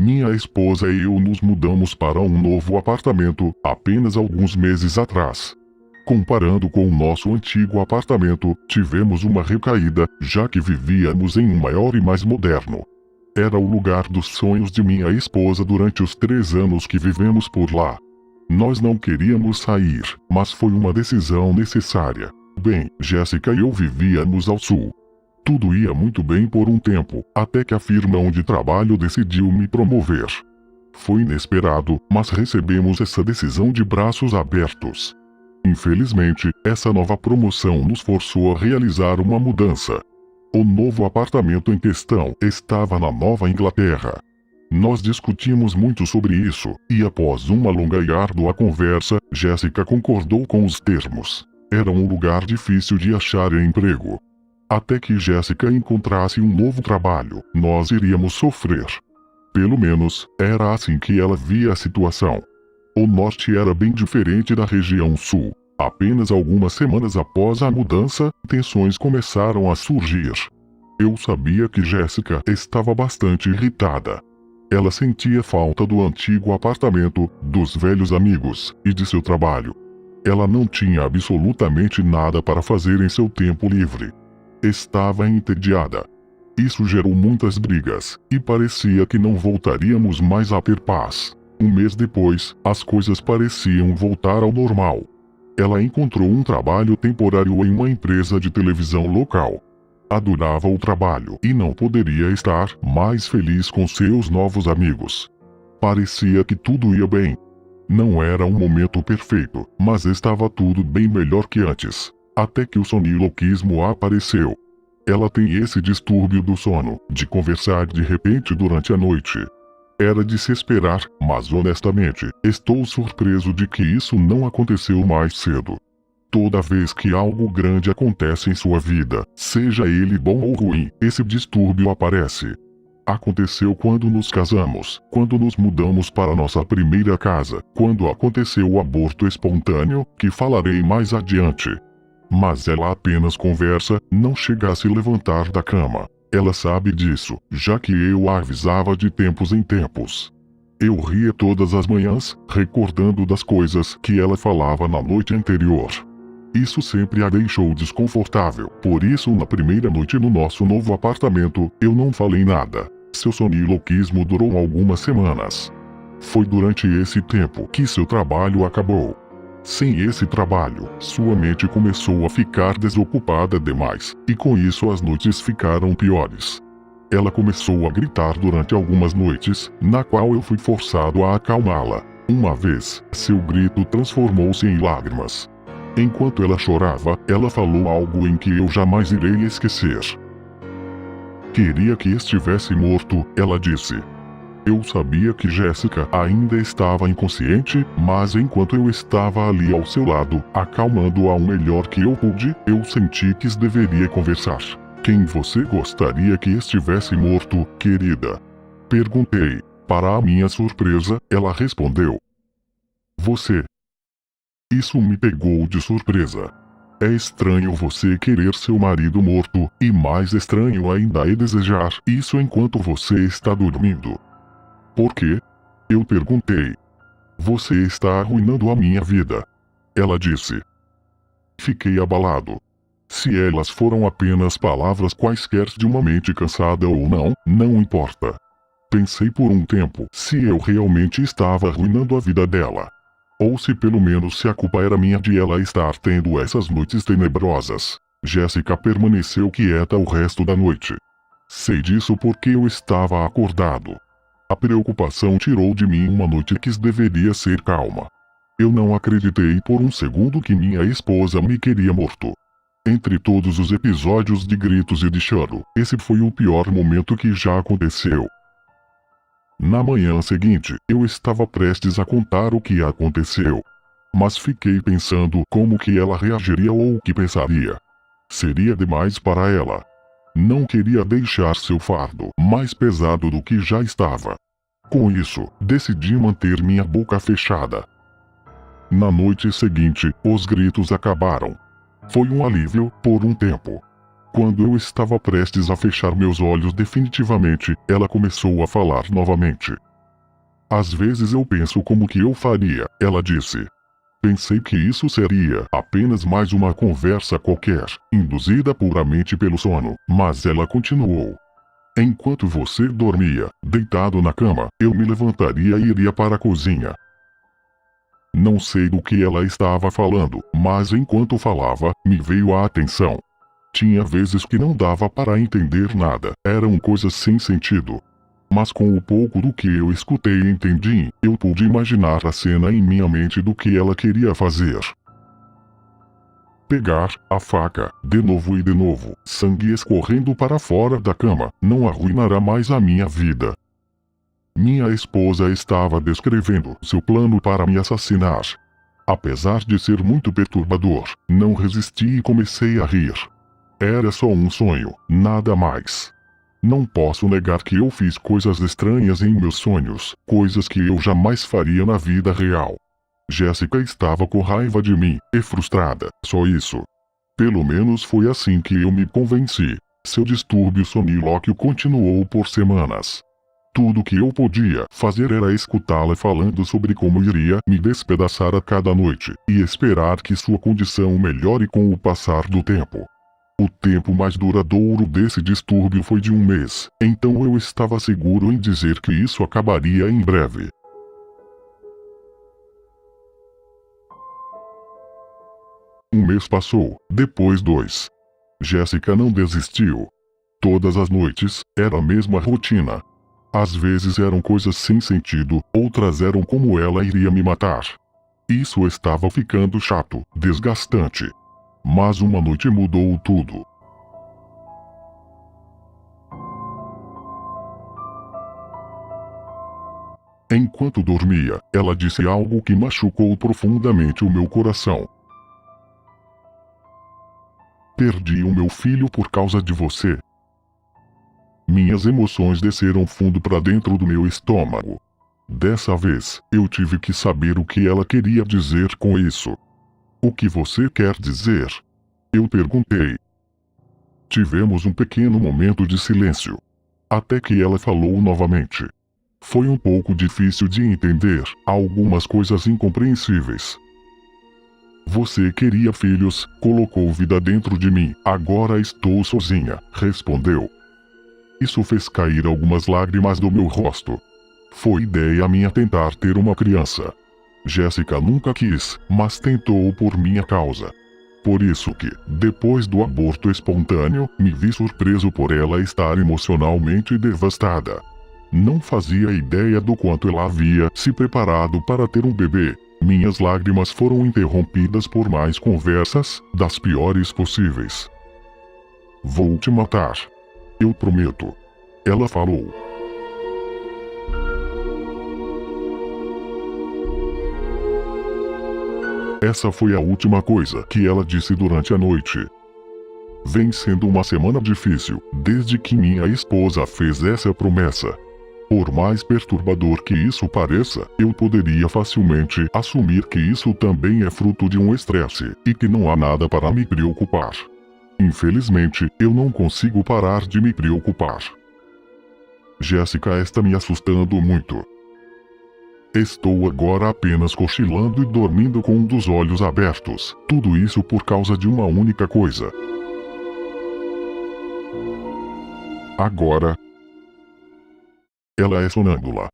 minha esposa e eu nos mudamos para um novo apartamento apenas alguns meses atrás. Comparando com o nosso antigo apartamento, tivemos uma recaída, já que vivíamos em um maior e mais moderno. Era o lugar dos sonhos de minha esposa durante os 3 anos que vivemos por lá. Nós não queríamos sair, mas foi uma decisão necessária. Bem, Jéssica e eu vivíamos ao sul. Tudo ia muito bem por um tempo, até que a firma onde trabalho decidiu me promover. Foi inesperado, mas recebemos essa decisão de braços abertos. Infelizmente, essa nova promoção nos forçou a realizar uma mudança. O novo apartamento em questão estava na Nova Inglaterra. Nós discutimos muito sobre isso, e após uma longa e árdua conversa, Jéssica concordou com os termos. Era um lugar difícil de achar emprego. Até que Jéssica encontrasse um novo trabalho, nós iríamos sofrer. Pelo menos, era assim que ela via a situação. O norte era bem diferente da região sul. Apenas algumas semanas após a mudança, tensões começaram a surgir. Eu sabia que Jéssica estava bastante irritada. Ela sentia falta do antigo apartamento, dos velhos amigos e de seu trabalho. Ela não tinha absolutamente nada para fazer em seu tempo livre. Estava entediada. Isso gerou muitas brigas, e parecia que não voltaríamos mais a ter paz. Um mês depois, as coisas pareciam voltar ao normal. Ela encontrou um trabalho temporário em uma empresa de televisão local. Adorava o trabalho e não poderia estar mais feliz com seus novos amigos. Parecia que tudo ia bem. Não era um momento perfeito, mas estava tudo bem melhor que antes. Até que o soniloquismo apareceu. Ela tem esse distúrbio do sono, de conversar de repente durante a noite. Era de se esperar, mas honestamente, estou surpreso de que isso não aconteceu mais cedo. Toda vez que algo grande acontece em sua vida, seja ele bom ou ruim, esse distúrbio aparece. Aconteceu quando nos casamos, quando nos mudamos para nossa primeira casa, quando aconteceu o aborto espontâneo, que falarei mais adiante. Mas ela apenas conversa, não chega a se levantar da cama. Ela sabe disso, já que eu a avisava de tempos em tempos. Eu ria todas as manhãs, recordando das coisas que ela falava na noite anterior. Isso sempre a deixou desconfortável, por isso na primeira noite no nosso novo apartamento, eu não falei nada. Seu soniloquismo durou algumas semanas. Foi durante esse tempo que seu trabalho acabou. Sem esse trabalho, sua mente começou a ficar desocupada demais, e com isso as noites ficaram piores. Ela começou a gritar durante algumas noites, na qual eu fui forçado a acalmá-la. Uma vez, seu grito transformou-se em lágrimas. Enquanto ela chorava, ela falou algo em que eu jamais irei esquecer. Queria que estivesse morto, ela disse. Eu sabia que Jéssica ainda estava inconsciente, mas enquanto eu estava ali ao seu lado, acalmando-a o melhor que eu pude, eu senti que deveria conversar. Quem você gostaria que estivesse morto, querida? Perguntei. Para a minha surpresa, ela respondeu. Você. Isso me pegou de surpresa. É estranho você querer seu marido morto, e mais estranho ainda é desejar isso enquanto você está dormindo. Por quê? Eu perguntei. Você está arruinando a minha vida. Ela disse. Fiquei abalado. Se elas foram apenas palavras quaisquer de uma mente cansada ou não, não importa. Pensei por um tempo se eu realmente estava arruinando a vida dela. Ou se pelo menos se a culpa era minha de ela estar tendo essas noites tenebrosas. Jéssica permaneceu quieta o resto da noite. Sei disso porque eu estava acordado. A preocupação tirou de mim uma noite que deveria ser calma. Eu não acreditei por um segundo que minha esposa me queria morto. Entre todos os episódios de gritos e de choro, esse foi o pior momento que já aconteceu. Na manhã seguinte, eu estava prestes a contar o que aconteceu. Mas fiquei pensando como que ela reagiria ou o que pensaria. Seria demais para ela. Não queria deixar seu fardo mais pesado do que já estava. Com isso, decidi manter minha boca fechada. Na noite seguinte, os gritos acabaram. Foi um alívio por um tempo. Quando eu estava prestes a fechar meus olhos definitivamente, ela começou a falar novamente. Às vezes eu penso como que eu faria, ela disse. Pensei que isso seria apenas mais uma conversa qualquer, induzida puramente pelo sono, mas ela continuou. Enquanto você dormia, deitado na cama, eu me levantaria e iria para a cozinha. Não sei do que ela estava falando, mas enquanto falava, me veio a atenção. Tinha vezes que não dava para entender nada, eram coisas sem sentido. Mas com o pouco do que eu escutei e entendi, eu pude imaginar a cena em minha mente do que ela queria fazer. Pegar a faca, de novo e de novo, sangue escorrendo para fora da cama, não arruinará mais a minha vida. Minha esposa estava descrevendo seu plano para me assassinar. Apesar de ser muito perturbador, não resisti e comecei a rir. Era só um sonho, nada mais. Não posso negar que eu fiz coisas estranhas em meus sonhos, coisas que eu jamais faria na vida real. Jéssica estava com raiva de mim, e frustrada, só isso. Pelo menos foi assim que eu me convenci. Seu distúrbio sonilóquio continuou por semanas. Tudo que eu podia fazer era escutá-la falando sobre como iria me despedaçar a cada noite, e esperar que sua condição melhore com o passar do tempo. O tempo mais duradouro desse distúrbio foi de um mês, então eu estava seguro em dizer que isso acabaria em breve. Um mês passou, depois 2. Jéssica não desistiu. Todas as noites, era a mesma rotina. Às vezes eram coisas sem sentido, outras eram como ela iria me matar. Isso estava ficando chato, desgastante. Mas uma noite mudou tudo. Enquanto dormia, ela disse algo que machucou profundamente o meu coração. Perdi o meu filho por causa de você. Minhas emoções desceram fundo para dentro do meu estômago. Dessa vez, eu tive que saber o que ela queria dizer com isso. O que você quer dizer? Eu perguntei. Tivemos um pequeno momento de silêncio. Até que ela falou novamente. Foi um pouco difícil de entender, algumas coisas incompreensíveis. Você queria filhos, colocou vida dentro de mim, agora estou sozinha, respondeu. Isso fez cair algumas lágrimas do meu rosto. Foi ideia minha tentar ter uma criança. Jéssica nunca quis, mas tentou por minha causa. Por isso que, depois do aborto espontâneo, me vi surpreso por ela estar emocionalmente devastada. Não fazia ideia do quanto ela havia se preparado para ter um bebê. Minhas lágrimas foram interrompidas por mais conversas, das piores possíveis. Vou te matar. Eu prometo. Ela falou. Essa foi a última coisa que ela disse durante a noite. Vem sendo uma semana difícil, desde que minha esposa fez essa promessa. Por mais perturbador que isso pareça, eu poderia facilmente assumir que isso também é fruto de um estresse, e que não há nada para me preocupar. Infelizmente, eu não consigo parar de me preocupar. Jéssica está me assustando muito. Estou agora apenas cochilando e dormindo com um dos olhos abertos. Tudo isso por causa de uma única coisa. Agora, ela é sonâmbula.